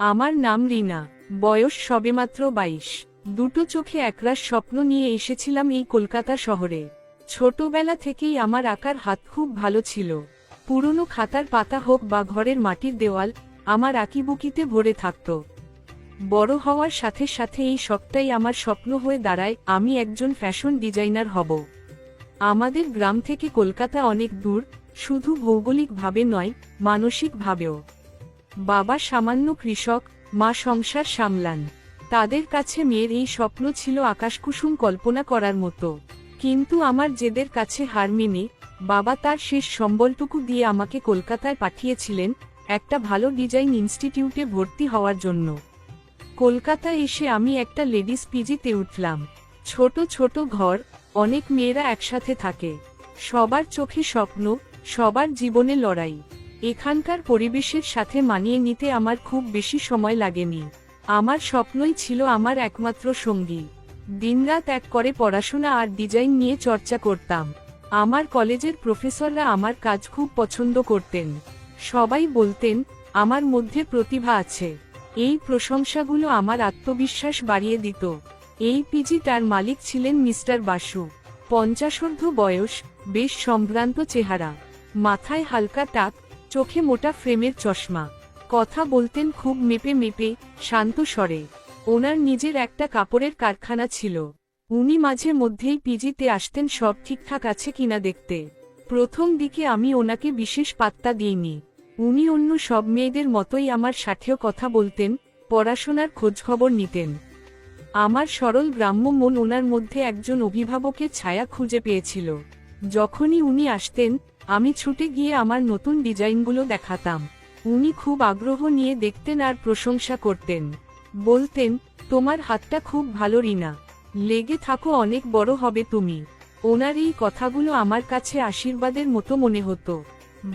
আমার নাম রিনা, বয়স সবেমাত্র 22। দুটো চোখে একরাশ স্বপ্ন নিয়ে এসেছিলাম এই কলকাতা শহরে। ছোটবেলা থেকেই আমার আঁকার হাত খুব ভালো ছিল। পুরনো খাতার পাতা হোক বা ঘরের মাটির দেওয়াল, আমার আঁকিবুকিতে ভরে থাকত। বড় হওয়ার সাথে সাথে এই সবটাই আমার স্বপ্ন হয়ে দাঁড়ায়, আমি একজন ফ্যাশন ডিজাইনার হব। আমাদের গ্রাম থেকে কলকাতা অনেক দূর, শুধু ভৌগোলিকভাবে নয়, মানসিকভাবেও। বাবা সামান্য কৃষক, মা সংসার সামলান। তাদের কাছে মেয়ের এই স্বপ্ন ছিল আকাশকুসুম কল্পনা করার মতো। কিন্তু আমার জেদের কাছে হার মেনে বাবা তার শেষ সম্বলটুকু দিয়ে আমাকে কলকাতায় পাঠিয়েছিলেন, একটা ভালো ডিজাইন ইনস্টিটিউটে ভর্তি হওয়ার জন্য। কলকাতায় এসে আমি একটা লেডিস পিজিতে উঠলাম। ছোট ছোট ঘর, অনেক মেয়েরা একসাথে থাকে, সবার চোখে স্বপ্ন, সবার জীবনে লড়াই। এখানকার পরিবেশের সাথে মানিয়ে নিতে আমার খুব বেশি সময় লাগেনি। আমার স্বপ্নই ছিল আমার একমাত্র সঙ্গী। দিনরাত এক করে পড়াশোনা আর ডিজাইন নিয়ে চর্চা করতাম। আমার কলেজের প্রফেসররা আমার কাজ খুব পছন্দ করতেন। সবাই বলতেন আমার মধ্যে প্রতিভা আছে। এই প্রশংসাগুলো আমার আত্মবিশ্বাস বাড়িয়ে দিত। এই পিজিটার মালিক ছিলেন মিস্টার বাসু। 50 বয়স, বেশ সম্ভ্রান্ত চেহারা, মাথায় হালকা টাক, চোখে মোটা ফ্রেমের চশমা। কথা বলতেন খুব মেপে মেপে, শান্ত স্বরে। ওনার নিজের একটা কাপড়ের কারখানা ছিল। উনি মাঝে মধ্যেই পিজিতে আসতেন সব ঠিকঠাক আছে কিনা দেখতে। প্রথম দিকে আমি ওনাকে বিশেষ পাত্তা দিইনি। উনি অন্য সব মেয়েদের মতোই আমার সাথেও কথা বলতেন, পড়াশোনার খোঁজখবর নিতেন। আমার সরল গ্রাম্য মন ওনার মধ্যে একজন অভিভাবকের ছায়া খুঁজে পেয়েছিল। যখনই উনি আসতেন, আমি ছুটে গিয়ে আমার নতুন ডিজাইনগুলো দেখাতাম। উনি খুব আগ্রহ নিয়ে দেখতেন আর প্রশংসা করতেন। বলতেন, তোমার হাতটা খুব ভালো রিনা, লেগে থাকো, অনেক বড় হবে তুমি। ওনার এই কথাগুলো আমার কাছে আশীর্বাদের মতো মনে হতো।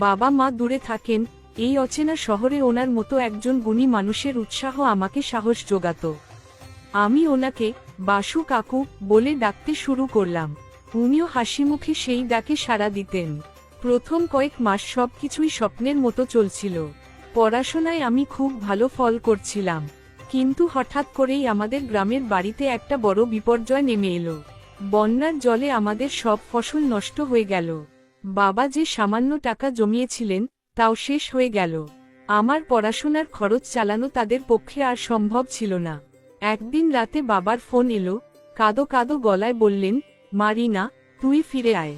বাবা মা দূরে থাকেন, এই অচেনা শহরে ওনার মতো একজন গুণী মানুষের উৎসাহ আমাকে সাহস জোগাত। আমি ওনাকে বাসু কাকু বলে ডাকতে শুরু করলাম। উনিও হাসিমুখে সেই ডাকে সাড়া দিতেন। প্রথম কয়েক মাস সবকিছুই স্বপ্নের মতো চলছিল। পড়াশোনায় আমি খুব ভালো ফল করছিলাম। কিন্তু হঠাৎ করেই আমাদের গ্রামের বাড়িতে একটা বড় বিপর্যয় নেমে এলো। বন্যার জলে আমাদের সব ফসল নষ্ট হয়ে গেল। বাবা যে সামান্য টাকা জমিয়েছিলেন, তাও শেষ হয়ে গেল। আমার পড়াশোনার খরচ চালানো তাদের পক্ষে আর সম্ভব ছিল না। একদিন রাতে বাবার ফোন এলো, কাঁদো কাঁদো গলায় বললেন, মা রিনা, তুই ফিরে আয়,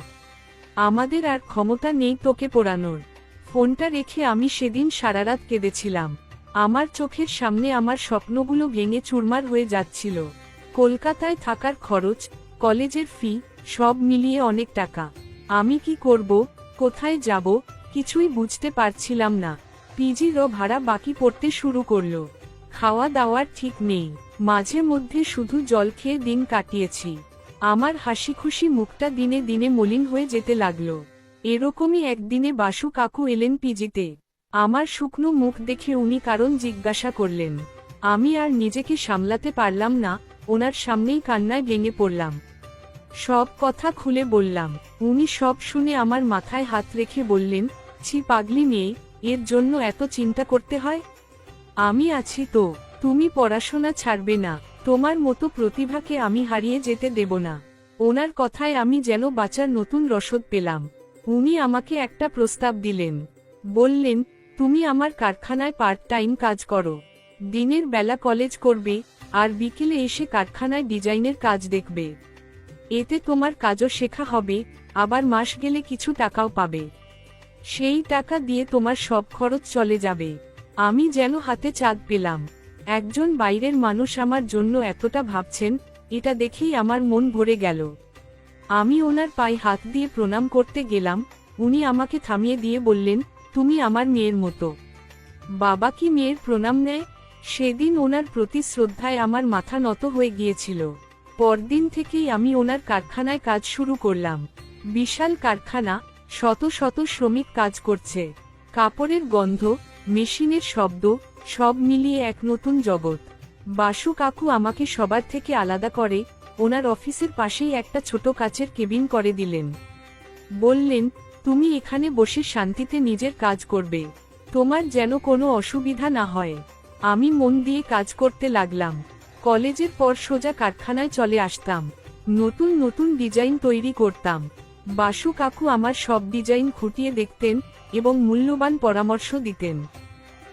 আমাদের আর ক্ষমতা নেই তোকে পড়ানোর। ফোনটা রেখে আমি সেদিন সারারাত কেঁদেছিলাম। আমার চোখের সামনে আমার স্বপ্নগুলো ভেঙে চুরমার হয়ে যাচ্ছিল। কলকাতায় থাকার খরচ, কলেজের ফি, সব মিলিয়ে অনেক টাকা। আমি কি করব, কোথায় যাব, কিছুই বুঝতে পারছিলাম না। পিজিরও ভাড়া বাকি পড়তে শুরু করলো। খাওয়া দাওয়ার ঠিক নেই, মাঝে মধ্যে শুধু জল খেয়ে দিন কাটিয়েছি। আমার হাসিখুশি মুখটা দিনে দিনে মলিন হয়ে যেতে লাগলো। এরকমই একদিনে বাসু কাকু এলেন পিজিতে। আমার শুকনো মুখ দেখে উনি কারণ জিজ্ঞাসা করলেন। আমি আর নিজেকে সামলাতে পারলাম না, ওনার সামনেই কান্নায় ভেঙে পড়লাম। সব কথা খুলে বললাম। উনি সব শুনে আমার মাথায় হাত রেখে বললেন, ছি পাগলি মেয়ে, এর জন্য এত চিন্তা করতে হয়? আমি আছি তো, তুমি পড়াশোনা ছাড়বে না, তোমার মতো প্রতিভাকে আমি হারিয়ে যেতে দেব না। ওনার কথায় আমি যেন বাঁচার নতুন রসদ পেলাম। উনি আমাকে একটা প্রস্তাব দিলেন। বললেন, তুমি আমার কারখানায় পার্ট টাইম কাজ করো। দিনের বেলা কলেজ করবে, আর বিকেলে এসে কারখানায় ডিজাইনের কাজ দেখবে। এতে তোমার কাজও শেখা হবে, আবার মাস গেলে কিছু টাকাও পাবে। সেই টাকা দিয়ে তোমার সব খরচ চলে যাবে। আমি যেন হাতে চাঁদ পেলাম। একজন বাইরের মানুষ আমার জন্য এতটা ভাবছেন, এটা দেখেই আমার মন ভরে গেল। আমি ওনার পায়ে হাত দিয়ে প্রণাম করতে গেলাম। উনি আমাকে থামিয়ে দিয়ে বললেন, তুমি আমার মেয়ের মতো। বাবা কি মেয়ের প্রণাম নেয়? সেদিন ওনার প্রতি শ্রদ্ধায় আমার মাথা নত হয়ে গিয়েছিল। পরদিন থেকেই আমি ওনার কারখানায় কাজ শুরু করলাম। বিশাল কারখানা, শত শত শ্রমিক কাজ করছে। কাপড়ের গন্ধ, মেশিনের শব্দ, সব মিলিয়ে এক নতুন জগৎ। বাসু কাকু আমাকে সবার থেকে আলাদা করে ওনার অফিসের পাশেই একটা ছোট কাচের কেবিন করে দিলেন। বললেন, তুমি এখানে বসে শান্তিতে নিজের কাজ করবে, তোমার যেন কোনো অসুবিধা না হয়। আমি মন দিয়ে কাজ করতে লাগলাম। কলেজের পর সোজা কারখানায় চলে আসতাম, নতুন নতুন ডিজাইন তৈরি করতাম। বাসু কাকু আমার সব ডিজাইন খুঁটিয়ে দেখতেন এবং মূল্যবান পরামর্শ দিতেন।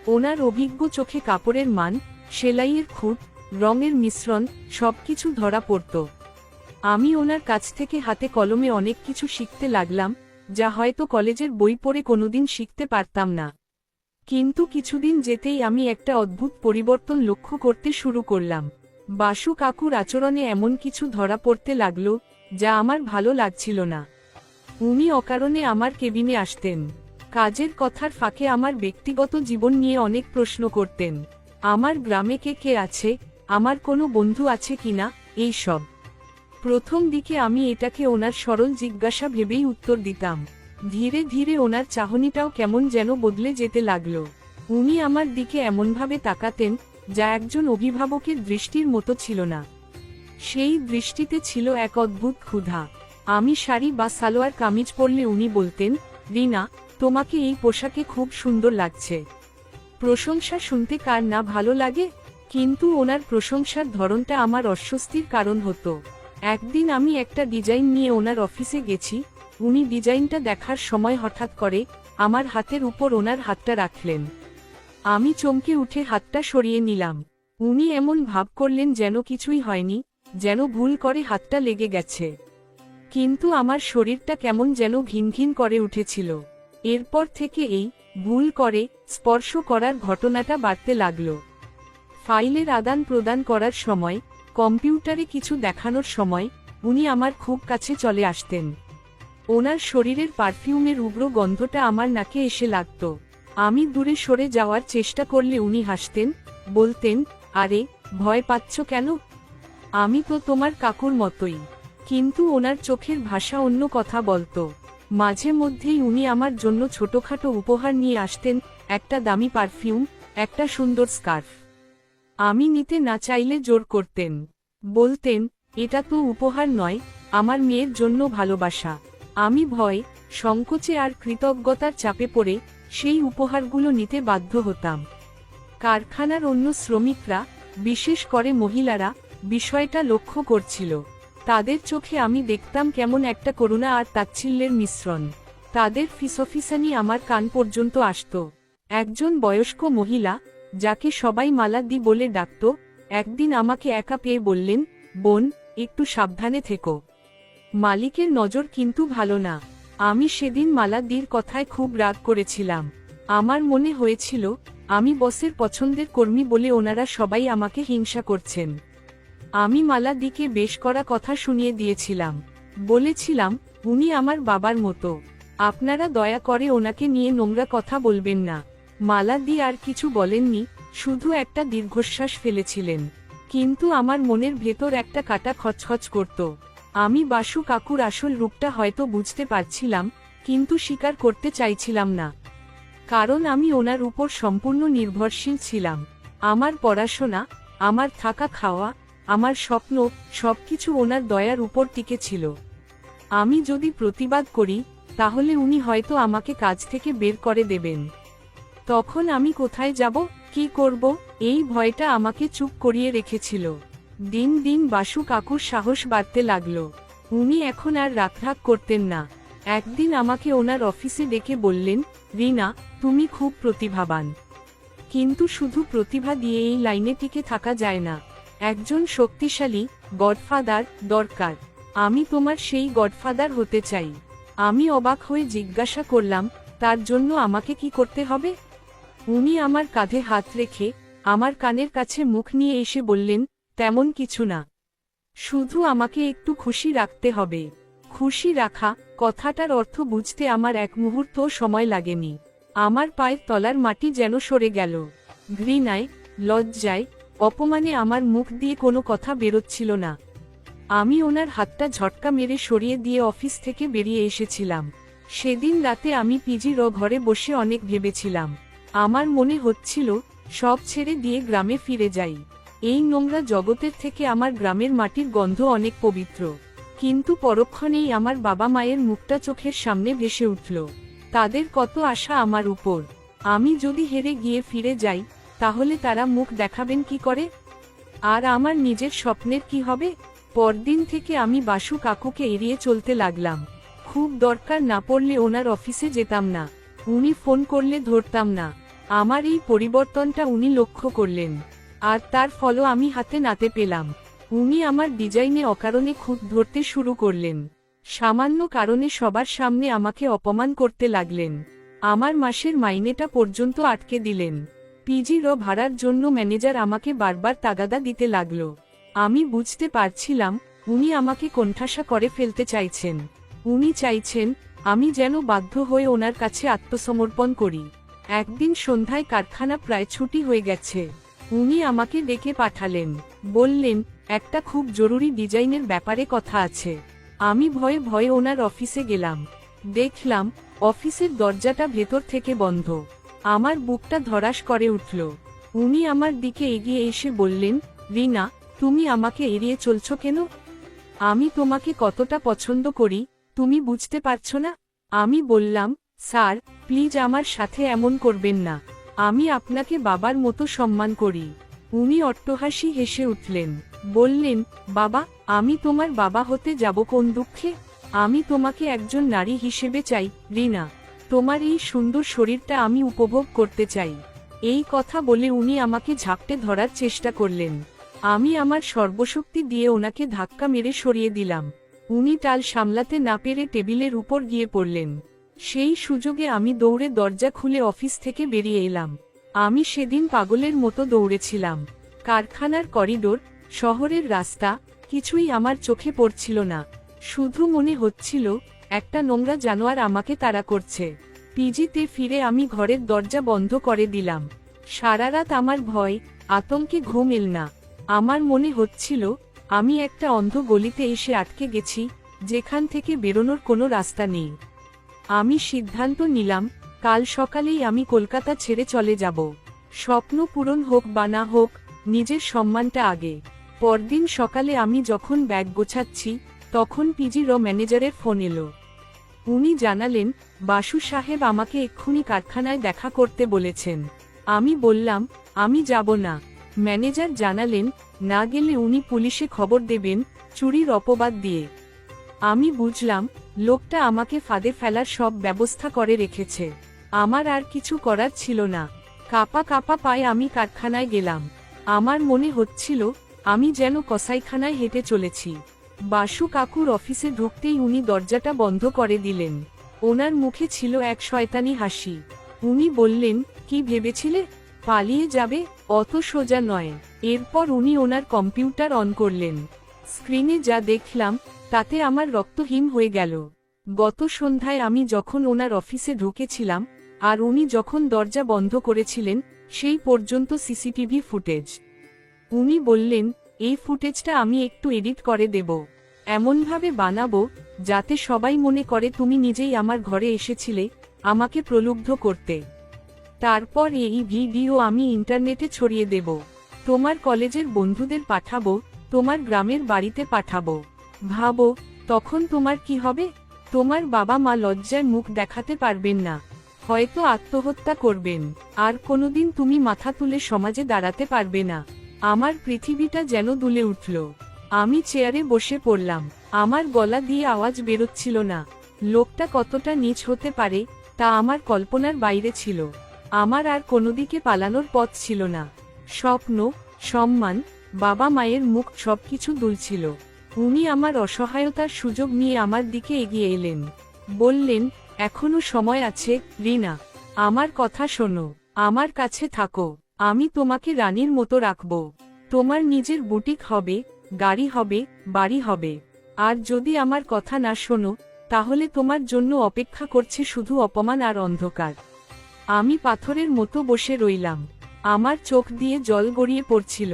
ওনার অভিজ্ঞ চোখে কাপড়ের মান, সেলাইয়ের খুঁট, রঙের মিশ্রণ সবকিছু ধরা পড়ত। আমি ওনার কাছ থেকে হাতে কলমে অনেক কিছু শিখতে লাগলাম, যা হয়তো কলেজের বই পড়ে কোনোদিন শিখতে পারতাম না। কিন্তু কিছুদিন যেতেই আমি একটা অদ্ভুত পরিবর্তন লক্ষ্য করতে শুরু করলাম। বাসু কাকুর আচরণে এমন কিছু ধরা পড়তে লাগলো, যা আমার ভালো লাগছিল না। উনি অকারণে আমার কেবিনে আসতেন, কাজের কথার ফাঁকে আমার ব্যক্তিগত জীবন নিয়ে অনেক প্রশ্ন করতেন। আমার গ্রামে কে কে আছে, আমার কোনো বন্ধু আছে কিনা, এই সব। প্রথম দিকে আমি এটাকে ওনার সরল জিজ্ঞাসা ভেবেই উত্তর দিতাম। ধীরে ধীরে ওনার চাহনিটাও কেমন যেন বদলে যেতে লাগলো। উনি আমার দিকে এমনভাবে তাকাতেন, যা একজন অভিভাবকের দৃষ্টির মতো ছিল না। সেই দৃষ্টিতে ছিল এক অদ্ভুত ক্ষুধা। আমি শাড়ি বা সালোয়ার কামিজ পরলে উনি বলতেন, রিনা, তোমাকে এই পোশাকে খুব সুন্দর লাগছে। প্রশংসা শুনতে কার না ভালো লাগে, কিন্তু ওনার প্রশংসার ধরনটা আমার অস্বস্তির কারণ হতো। একদিন আমি একটা ডিজাইন নিয়ে ওনার অফিসে গেছি। উনি ডিজাইনটা দেখার সময় হঠাৎ করে আমার হাতের উপর ওনার হাতটা রাখলেন। আমি চমকে উঠে হাতটা সরিয়ে নিলাম। উনি এমন ভাব করলেন যেন কিছুই হয়নি, যেন ভুল করে হাতটা লেগে গেছে। কিন্তু আমার শরীরটা কেমন যেন ঘিনঘিন করে উঠেছিল। এরপর থেকে এই ভুল করে স্পর্শ করার ঘটনাটা বাড়তে লাগল। ফাইলের আদান প্রদান করার সময়, কম্পিউটারে কিছু দেখানোর সময় উনি আমার খুব কাছে চলে আসতেন। ওনার শরীরের পারফিউমের উগ্র গন্ধটা আমার নাকে এসে লাগত। আমি দূরে সরে যাওয়ার চেষ্টা করলে উনি হাসতেন, বলতেন, আরে ভয় পাচ্ছ কেন, আমি তো তোমার কাকুর মতোই। কিন্তু ওনার চোখের ভাষা অন্য কথা বলতো। মাঝে মধ্যেই উনি আমার জন্য ছোটখাটো উপহার নিয়ে আসতেন, একটা দামি পারফিউম, একটা সুন্দর স্কার্ফ। আমি নিতে না চাইলে জোর করতেন, বলতেন, এটা তো উপহার নয়, আমার মেয়ের জন্য ভালোবাসা। আমি ভয়, সংকোচে আর কৃতজ্ঞতার চাপে পড়ে সেই উপহারগুলো নিতে বাধ্য হতাম। কারখানার অন্য শ্রমিকরা, বিশেষ করে মহিলারা, বিষয়টা লক্ষ্য করছিল। তাদের চোখে আমি দেখতাম কেমন একটা করুণা আর তাচ্ছিল্যের মিশ্রণ। তাদের ফিসফিসানি আমার কান পর্যন্ত আসত। একজন বয়স্ক মহিলা, যাকে সবাই মালা দি বলে ডাকত, একদিন আমাকে একা পেয়ে বললেন, বোন, একটু সাবধানে থেকো, মালিকের নজর কিন্তু ভালো না। আমি সেদিন মালা দির কথায় খুব রাগ করেছিলাম। আমার মনে হয়েছিল, আমি বসের পছন্দের কর্মী বলে ওনারা সবাই আমাকে হিংসা করছেন। আমি মালা দিকে বেশ করা কথা শুনিয়ে দিয়েছিলাম। বলেছিলাম, উনি আমার বাবার মতো, আপনারা দয়া করে ওনাকে নিয়ে নোংরা কথা বলবেন না। মালা দি আর কিছু বলেননি, শুধু একটা দীর্ঘশ্বাস ফেলেছিলেন। কিন্তু আমার মনের ভেতর একটা কাঁটা খচখচ করত। আমি বাসু কাকুর আসল রূপটা হয়তো বুঝতে পারছিলাম, কিন্তু স্বীকার করতে চাইছিলাম না। কারণ আমি ওনার উপর সম্পূর্ণ নির্ভরশীল ছিলাম। আমার পড়াশোনা, আমার থাকা খাওয়া, আমার স্বপ্ন, সবকিছু ওনার দয়ার উপর টিকে ছিল। আমি যদি প্রতিবাদ করি, তাহলে উনি হয়তো আমাকে কাজ থেকে বের করে দেবেন। তখন আমি কোথায় যাব, কি করব, এই ভয়টা আমাকে চুপ করিয়ে রেখেছিল। দিন দিন বাসু কাকুর সাহস বাড়তে লাগলো। উনি এখন আর রাগরাগ করতেন না। একদিন আমাকে ওনার অফিসে ডেকে বললেন, রিনা, তুমি খুব প্রতিভাবান, কিন্তু শুধু প্রতিভা দিয়ে এই লাইনে টিকে থাকা যায় না। একজন শক্তিশালী গডফাদার দরকার। আমি তোমার সেই গডফাদার হতে চাই। আমি অবাক হয়ে জিজ্ঞাসা করলাম, তার জন্য আমাকে কি করতে হবে? উনি আমার কাঁধে হাত রেখে আমার কানের কাছে মুখ নিয়ে এসে বললেন, তেমন কিছু না, শুধু আমাকে একটু খুশি রাখতে হবে। খুশি রাখা কথাটার অর্থ বুঝতে আমার এক মুহূর্ত সময় লাগেনি। আমার পায়ের তলার মাটি যেন সরে গেল। ঘৃণায়, লজ্জায়, অপমানে আমার মুখ দিয়ে কোনো কথা বেরোচ্ছিল না। আমি ওনার হাতটা ঝটকা মেরে সরিয়ে দিয়ে অফিস থেকে বেরিয়ে এসেছিলাম। সেদিন রাতে আমি পিজির ঘরে বসে অনেক ভেবেছিলাম। আমার মনে হচ্ছিল, সব ছেড়ে দিয়ে গ্রামে ফিরে যাই। এই নোংরা জগতের থেকে আমার গ্রামের মাটির গন্ধ অনেক পবিত্র। কিন্তু পরক্ষণেই আমার বাবা মায়ের মুখটা চোখের সামনে ভেসে উঠল। তাদের কত আশা আমার উপর। আমি যদি হেরে গিয়ে ফিরে যাই, তাহলে তারা মুখ দেখাবেন কি করে? আর আমার নিজের স্বপ্নের কি হবে? পরদিন থেকে আমি বাসু কাকুকে এড়িয়ে চলতে লাগলাম। খুব দরকার না পড়লে ওনার অফিসে যেতাম না, উনি ফোন করলে ধরতাম না। আমার এই পরিবর্তনটা উনি লক্ষ্য করলেন, আর তার ফলও আমি হাতে নাতে পেলাম। উনি আমার ডিজাইনে অকারণে খুঁত ধরতে শুরু করলেন। সামান্য কারণে সবার সামনে আমাকে অপমান করতে লাগলেন। আমার মাসের মাইনেটা পর্যন্ত আটকে দিলেন। পিজির ভাড়ার জন্য ম্যানেজার আমাকে বারবার তাগাদা দিতে লাগল। আমি বুঝতে পারছিলাম উনি আমাকে কোণঠাসা করে ফেলতে চাইছেন। উনি চাইছেন আমি যেন বাধ্য হয়ে ওনার কাছে আত্মসমর্পণ করি। একদিন সন্ধ্যায় কারখানা প্রায় ছুটি হয়ে গেছে। উনি আমাকে ডেকে পাঠালেন, বললেন একটা খুব জরুরি ডিজাইনের ব্যাপারে কথা আছে। আমি ভয়ে ভয়ে ওনার অফিসে গেলাম। দেখলাম অফিসের দরজাটা ভেতর থেকে বন্ধ। আমার বুকটা ধড়াস করে উঠল। উনি আমার দিকে এগিয়ে এসে বললেন, রিনা, তুমি আমাকে এড়িয়ে চলছো কেন? আমি তোমাকে কতটা পছন্দ করি তুমি বুঝতে পারছো না? আমি বললাম, স্যার প্লিজ আমার সাথে এমন করবেন না, আমি আপনাকে বাবার মতো সম্মান করি। উনি অট্টহাসি হেসে উঠলেন, বললেন, বাবা, আমি তোমার বাবা হতে যাব কোন দুঃখে? আমি তোমাকে একজন নারী হিসেবে চাই রিনা। তোমার এই সুন্দর শরীরটা আমি উপভোগ করতে চাই। এই কথা বলে উনি আমাকে ঝাপটে ধরার চেষ্টা করলেন। আমি আমার সর্বশক্তি দিয়ে ওনাকে ধাক্কা মেরে সরিয়ে দিলাম। উনি টাল সামলাতে না পেরে টেবিলের উপর গিয়ে পড়লেন। সেই সুযোগে আমি দৌড়ে দরজা খুলে অফিস থেকে বেরিয়ে এলাম। আমি সেদিন পাগলের মতো দৌড়েছিলাম। কারখানার করিডোর, শহরের রাস্তা, কিছুই আমার চোখে পড়ছিল না। শুধু মনে হচ্ছিল একটা নোংরা জানোয়ার আমাকে তাড়া করছে। পিজিতে ফিরে আমি ঘরের দরজা বন্ধ করে দিলাম। সারা রাত আমার ভয়, আতঙ্কে ঘুম এল না। আমার মনে হচ্ছিল আমি একটা অন্ধ গলিতে এসে আটকে গেছি, যেখান থেকে বেরোনোর কোনো রাস্তা নেই। আমি সিদ্ধান্ত নিলাম কাল সকালেই আমি কলকাতা ছেড়ে চলে যাব। স্বপ্ন পূরণ হোক বা না হোক, নিজের সম্মানটা আগে। পরদিন সকালে আমি যখন ব্যাগ গোছাচ্ছি, তখন পিজির ম্যানেজারের ফোন এলো। উনি জানালেন বাসু সাহেব আমাকে এক্ষুনি কারখানায় দেখা করতে বলেছেন। আমি বললাম আমি যাব না। ম্যানেজার জানালেন না গেলে উনি পুলিশে খবর দেবেন, চুরির অপবাদ দিয়ে। আমি বুঝলাম লোকটা আমাকে ফাঁদে ফেলার সব ব্যবস্থা করে রেখেছে। আমার আর কিছু করার ছিল না। কাঁপা কাঁপা পায়ে আমি কারখানায় গেলাম। আমার মনে হচ্ছিল আমি যেন কসাইখানায় হেঁটে চলেছি। বাসু কাকুর অফিসে ঢুকতেই উনি দরজাটা বন্ধ করে দিলেন। ওনার মুখে ছিল এক শয়তানি হাসি। উনি বললেন, কি ভেবেছিলে পালিয়ে যাবে? অত সোজা নয়। এরপর উনি ওনার কম্পিউটার অন করলেন। স্ক্রিনে যা দেখলাম তাতে আমার রক্ত হিম হয়ে গেল। গত সন্ধ্যায় আমি যখন ওনার অফিসে ঢুকেছিলাম আর উনি যখন দরজা বন্ধ করেছিলেন, সেই পর্যন্ত সিসিটিভি ফুটেজ। উনি বললেন এই ফুটেজটা আমি একটু এডিট করে দেব, এমনভাবে বানাবো যাতে সবাই মনে করে তুমি নিজেই আমার ঘরে এসেছিলে আমাকে প্রলুব্ধ করতে। তারপর এই ভিডিও আমি ইন্টারনেটে ছড়িয়ে দেব। তোমার কলেজের বন্ধুদের পাঠাবো, তোমার গ্রামের বাড়িতে পাঠাবো। ভাবো তখন তোমার কি হবে? তোমার বাবা মা লজ্জায় মুখ দেখাতে পারবেন না, হয়তো আত্মহত্যা করবেন। আর কোনোদিন তুমি মাথা তুলে সমাজে দাঁড়াতে পারবে না। আমার পৃথিবীটা যেন দুলে উঠল। আমি চেয়ারে বসে পড়লাম। আমার গলা দিয়ে আওয়াজ বেরোচ্ছিল না। লোকটা কতটা নীচ হতে পারে তা আমার কল্পনার বাইরে ছিল। আমার আর কোনোদিকে পালানোর পথ ছিল না। স্বপ্ন, সম্মান, বাবা মায়ের মুখ সবকিছু দুলছিল। উনি আমার অসহায়তার সুযোগ নিয়ে আমার দিকে এগিয়ে এলেন। বললেন, এখনো সময় আছে রিনা, আমার কথা শোনো, আমার কাছে থাকো। আমি তোমাকে রানীর মতো রাখব। তোমার নিজের বুটিক হবে, গাড়ি হবে, বাড়ি হবে। আর যদি আমার কথা না শোনো, তাহলে তোমার জন্য অপেক্ষা করছে শুধু অপমান আর অন্ধকার। আমি পাথরের মতো বসে রইলাম। আমার চোখ দিয়ে জল গড়িয়ে পড়ছিল।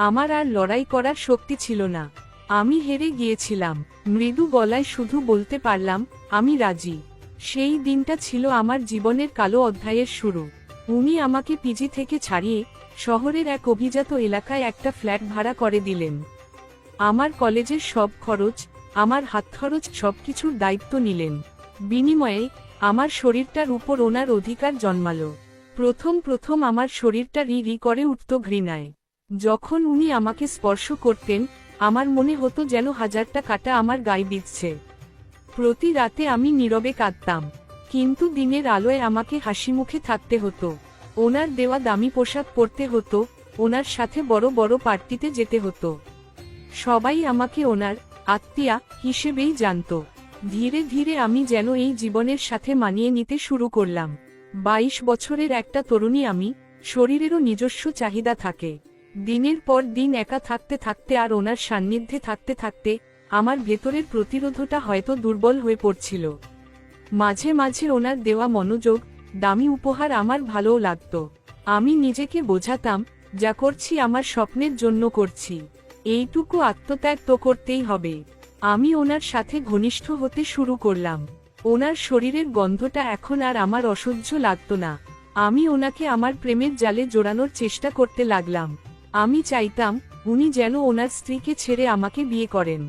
আমার আর লড়াই করার শক্তি ছিল না। আমি হেরে গিয়েছিলাম। মৃদু গলায় শুধু বলতে পারলাম, আমি রাজি। সেই দিনটা ছিল আমার জীবনের কালো অধ্যায়ের শুরু। উনি আমাকে পিজি থেকে ছাড়িয়ে শহরের এক অভিজাত এলাকায় একটা ফ্ল্যাট ভাড়া করে দিলেন। আমার কলেজের সব খরচ, আমার হাত খরচ সবকিছুর দায়িত্ব নিলেন। বিনিময়ে আমার শরীরটার উপর ওনার অধিকার জন্মালো। প্রথম প্রথম আমার শরীরটা রি রি করে উঠত ঘৃণায়। যখন উনি আমাকে স্পর্শ করতেন, আমার মনে হতো যেন হাজারটা কাঁটা আমার গায়ে বিঁধছে। প্রতি রাতে আমি নীরবে কাঁদতাম, কিন্তু দিনের আলোয় আমাকে হাসিমুখে থাকতে হতো। ওনার দেওয়া দামি পোশাক পরতে হতো, ওনার সাথে বড় বড় পার্টিতে যেতে হতো। সবাই আমাকে ওনার আত্মীয়া হিসেবেই জানত। ধীরে ধীরে আমি যেন এই জীবনের সাথে মানিয়ে নিতে শুরু করলাম। 22 বছরের একটা তরুণী আমি, শরীরেরও নিজস্ব চাহিদা থাকে। দিনের পর দিন একা থাকতে থাকতে আর ওনার সান্নিধ্যে থাকতে থাকতে আমার ভেতরের প্রতিরোধটা হয়তো দুর্বল হয়ে পড়ছিল। মাঝে মাঝে ওনার দেওয়া মনোযোগ, দামি উপহার আমার ভালোও লাগত। আমি নিজেকে বোঝাতাম, যা করছি আমার স্বপ্নের জন্য করছি, এইটুকু আত্মত্যাগ তো করতেই হবে। আমি ওনার সাথে ঘনিষ্ঠ হতে শুরু করলাম। ওনার শরীরের গন্ধটা এখন আর আমার অসহ্য লাগত না। আমি ওনাকে আমার প্রেমের জালে জড়ানোর চেষ্টা করতে লাগলাম। আমি চাইতাম উনি যেন ওনার স্ত্রীকে ছেড়ে আমাকে বিয়ে করেন।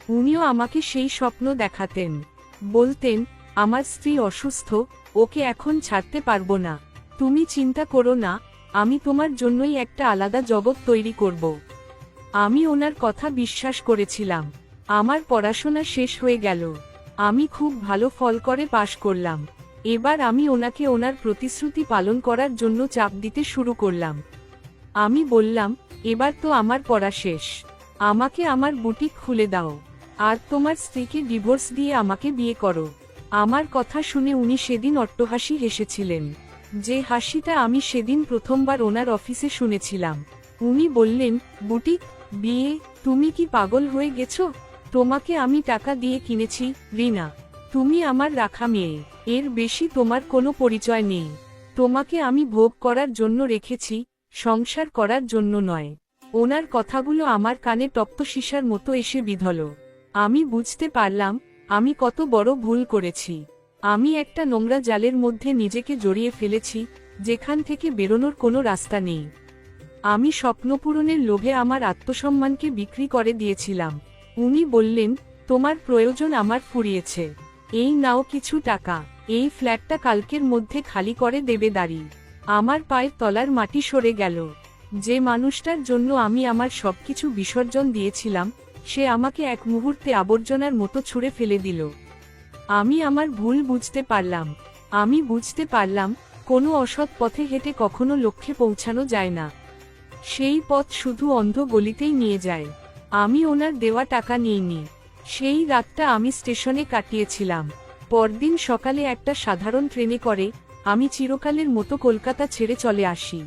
উনিও আমাকে সেই স্বপ্ন দেখাতেন, বলতেন, আমার স্ত্রী অসুস্থ, ওকে এখন ছাড়তে পারবো না, তুমি চিন্তা করো না, আমি তোমার জন্যই একটা আলাদা জগৎ তৈরি করব। আমি ওনার কথা বিশ্বাস করেছিলাম। আমার পড়াশোনা শেষ হয়ে গেল, আমি খুব ভালো ফল করে পাশ করলাম। এবার আমি ওনাকে ওনার প্রতিশ্রুতি পালন করার জন্য চাপ দিতে শুরু করলাম। আমি বললাম, এবার তো আমার পড়া শেষ, আমাকে আমার বুটিক খুলে দাও, আর তোমার স্ত্রীকে ডিভোর্স দিয়ে আমাকে বিয়ে করো। আমার কথা শুনে উনি সেদিন অট্টহাসি হেসেছিলেন, যে হাসিটা আমি সেদিন প্রথমবার ওনার অফিসে শুনেছিলাম। উনি বললেন, বুটিক, বিয়ে, তুমি কি পাগল হয়ে গেছো? তোমাকে আমি টাকা দিয়ে কিনেছি, রিনা। তুমি আমার রাখা মেয়ে, এর বেশি তোমার কোনো পরিচয় নেই। তোমাকে আমি ভোগ করার জন্য রেখেছি, সংসার করার জন্য নয়। ওনার কথাগুলো আমার কানে তপ্তশিশার মতো এসে বিঁধল। আমি বুঝতে পারলাম আমি কত বড় ভুল করেছি। আমি একটা নোংরা জালের মধ্যে নিজেকে জড়িয়ে ফেলেছি, যেখান থেকে বেরোনোর কোনো রাস্তা নেই। আমি স্বপ্নপূরণের লোভে আমার আত্মসম্মানকে বিক্রি করে দিয়েছিলাম। উনি বললেন, তোমার প্রয়োজন আমার ফুরিয়েছে, এই নাও কিছু টাকা, এই ফ্ল্যাটটা কালকের মধ্যে খালি করে দেবে দাঁড়ি। আমার পায়ের তলার মাটি সরে গেল। যে মানুষটার জন্য আমি আমার সবকিছু বিসর্জন দিয়েছিলাম, সে আমাকে এক মুহূর্তে আবর্জনার মতো ছুঁড়ে ফেলে দিল। আমি আমার ভুল বুঝতে পারলাম। আমি বুঝতে পারলাম কোনো অসৎ পথে হেঁটে কখনো লক্ষ্যে পৌঁছানো যায় না, সেই পথ শুধু অন্ধ গলিতেই নিয়ে যায়। আমি ওনার দেওয়া টাকা নিইনি। সেই রাতটা আমি স্টেশনে কাটিয়েছিলাম। পরদিন সকালে একটা সাধারণ ট্রেনে করে আমি চিরকালের মতো কলকাতা ছেড়ে চলে আসি।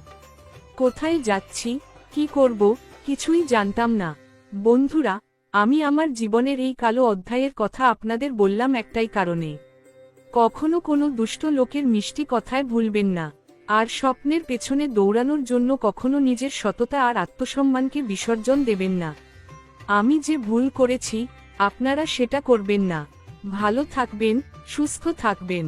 কোথায় যাচ্ছি, কি করব, কিছুই জানতাম না। বন্ধুরা, আমি আমার জীবনের এই কালো অধ্যায়ের কথা আপনাদের বললাম একটাই কারণে, কখনো কোনো দুষ্ট লোকের মিষ্টি কথায় ভুলবেন না, আর স্বপ্নের পেছনে দৌড়ানোর জন্য কখনো নিজের সততা আর আত্মসম্মানকে বিসর্জন দেবেন না। আমি যে ভুল করেছি, আপনারা সেটা করবেন না। ভালো থাকবেন, সুস্থ থাকবেন।